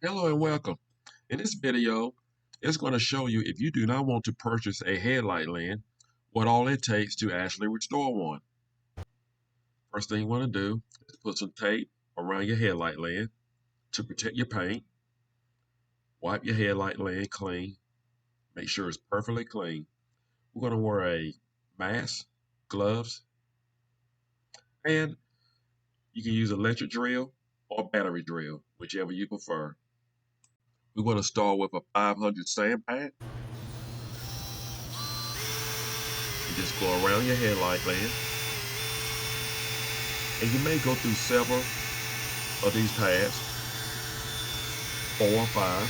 Hello and welcome. In this video, it's going to show you if you do not want to purchase a headlight land, what all it takes to actually restore one. First thing you want to do is put some tape around your headlight land to protect your paint. Wipe your headlight land clean. Make sure it's perfectly clean. We're going to wear a mask, gloves, and you can use electric drill or battery drill, whichever you prefer. We're going to start with a 500 sand pad. You just go around your headlight land. And you may go through several of these pads, 4 or 5.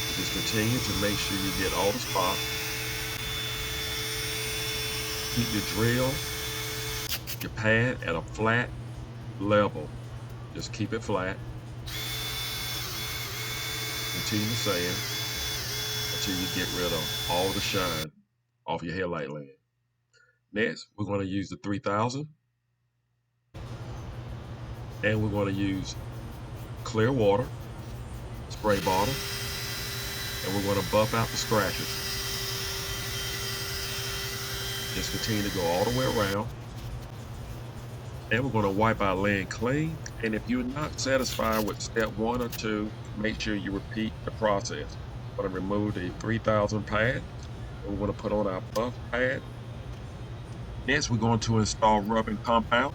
You just continue to make sure you get all the spots. Keep your drill, your pad at a flat level. Just keep it flat. Continue to sand until you get rid of all the shine off your headlight land. Next, we're going to use the 3000, and we're going to use clear water, spray bottle, and we're going to buff out the scratches. Just continue to go all the way around. And we're going to wipe our land clean. And if you're not satisfied with step 1 or 2, make sure you repeat the process. We're going to remove the 3000 pad, and we're going to put on our buff pad. Next, we're going to install rubbing compound.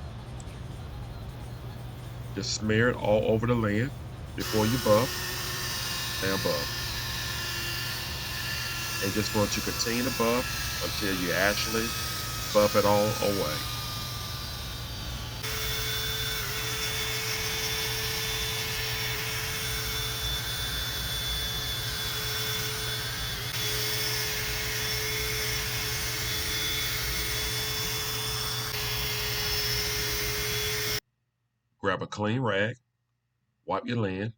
Just smear it all over the land before you buff and buff. And just going to continue to buff until you actually buff it all away. Grab a clean rag, wipe your land,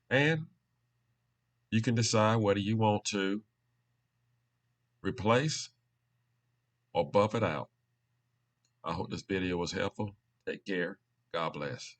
and you can decide whether you want to replace or buff it out. I hope this video was helpful. Take care. God bless.